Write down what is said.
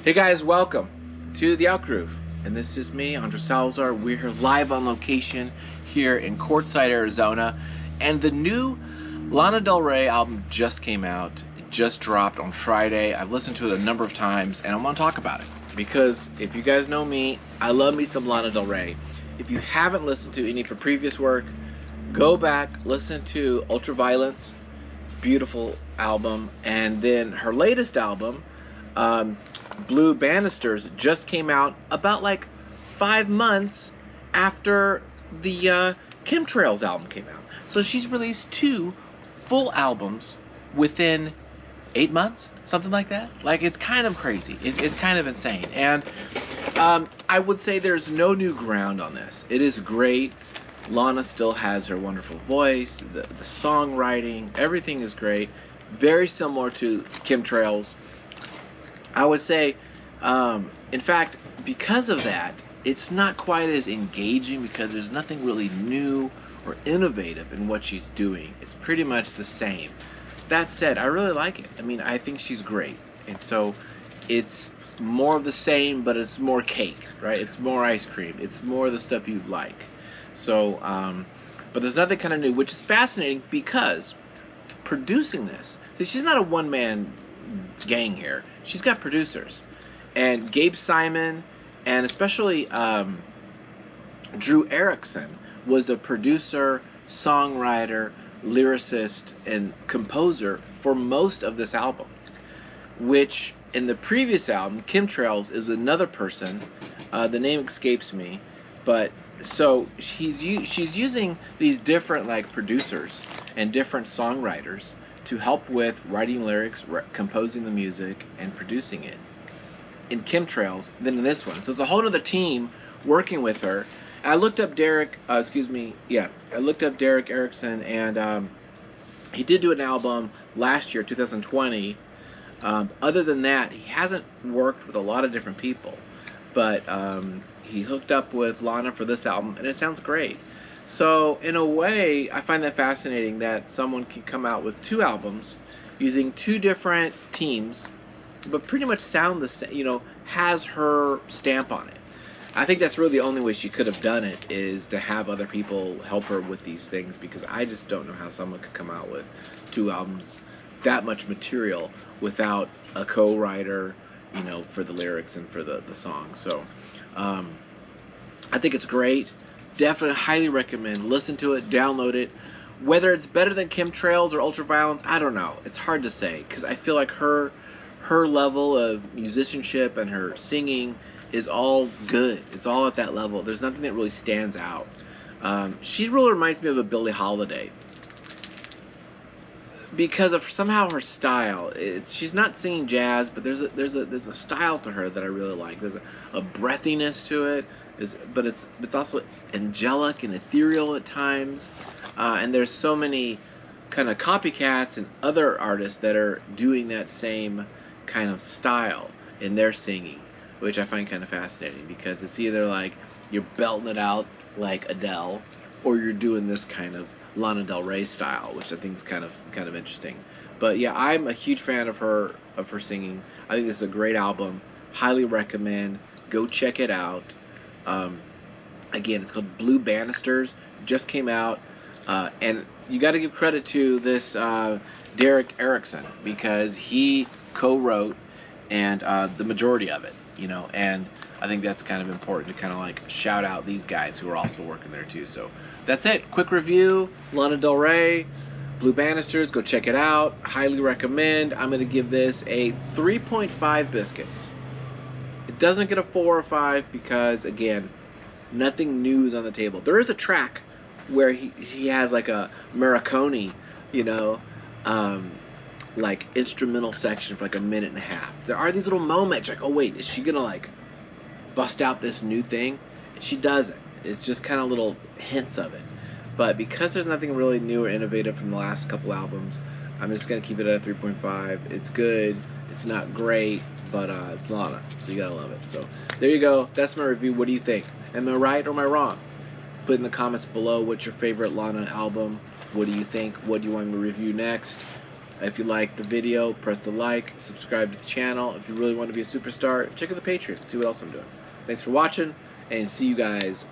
Hey guys, welcome to the Outgroove, and this is me, Andre Salazar. We're here live on location here in Quartzsite, Arizona, and the new Lana Del Rey album just came out. It just dropped on Friday. I've listened to it a number of times, and I want to talk about it because if you guys know me, I love me some Lana Del Rey. If you haven't listened to any of her previous work, go back, listen to Ultraviolence, beautiful album, and then her latest album, Blue Bannisters, just came out about like 5 months after the Chemtrails album came out. So she's released 2 full albums within 8 months, something like that. Like, it's kind of crazy. It's kind of insane. And I would say there's no new ground on this. It is great. Lana still has her wonderful voice, the songwriting, everything is great. Very similar to Chemtrails. I would say, in fact, because of that, it's not quite as engaging because there's nothing really new or innovative in what she's doing. It's pretty much the same. That said, I really like it. I mean, I think she's great. And so it's more of the same, but it's more cake, right? It's more ice cream. It's more the stuff you'd like. So, but there's nothing kind of new, which is fascinating because producing this, see, she's not a one-man gang here. She's got producers, and Gabe Simon and especially Drew Erickson was the producer, songwriter, lyricist, and composer for most of this album, which in the previous album, Chemtrails, is another person. The name escapes me, but so she's using these different like producers and different songwriters to help with writing lyrics, composing the music, and producing it in Chemtrails than in this one. So it's a whole other team working with her. I looked up Derek, I looked up Derek Erickson, and he did do an album last year, 2020. Other than that, he hasn't worked with a lot of different people, but he hooked up with Lana for this album, and it sounds great. So in a way, I find that fascinating that someone can come out with 2 albums using 2 different teams, but pretty much sound the same, you know, has her stamp on it. I think that's really the only way she could have done it, is to have other people help her with these things, because I just don't know how someone could come out with 2 albums, that much material, without a co-writer, you know, for the lyrics and for the song. So I think it's great. Definitely highly recommend. Listen to it, download it. Whether it's better than Chemtrails or Ultraviolence, I don't know. It's hard to say, because I feel like her level of musicianship and her singing is all good. It's all at that level. There's nothing that really stands out. She really reminds me of a Billie Holiday because of somehow her style. She's not singing jazz, but there's a style to her that I really like. There's a breathiness to it. But it's also angelic and ethereal at times, and there's so many kind of copycats and other artists that are doing that same kind of style in their singing, which I find kind of fascinating, because it's either like you're belting it out like Adele, or you're doing this kind of Lana Del Rey style, which I think is kind of interesting. But yeah, I'm a huge fan of her singing. I think this is a great album. Highly recommend. Go check it out. Again, it's called Blue Bannisters. Just came out, and you got to give credit to this Derek Erickson, because he co-wrote and the majority of it, you know. And I think that's kind of important to kind of like shout out these guys who are also working there too. So that's it. Quick review: Lana Del Rey, Blue Bannisters. Go check it out. Highly recommend. I'm going to give this a 3.5 biscuits. It doesn't get a 4 or 5 because, again, nothing new is on the table. There is a track where he has like a Marconi, you know, like instrumental section for like a minute and a half. There are these little moments like, oh wait, is she gonna like bust out this new thing? And she doesn't. It's just kind of little hints of it. But because there's nothing really new or innovative from the last couple albums, I'm just gonna keep it at a 3.5. It's good. It's not great, but it's Lana, so you gotta love it. So there you go. That's my review. What do you think? Am I right or am I wrong? Put in the comments below what's your favorite Lana album. What do you think? What do you want me to review next? If you like the video, press the like, subscribe to the channel. If you really want to be a superstar, check out the Patreon, see what else I'm doing. Thanks for watching, and see you guys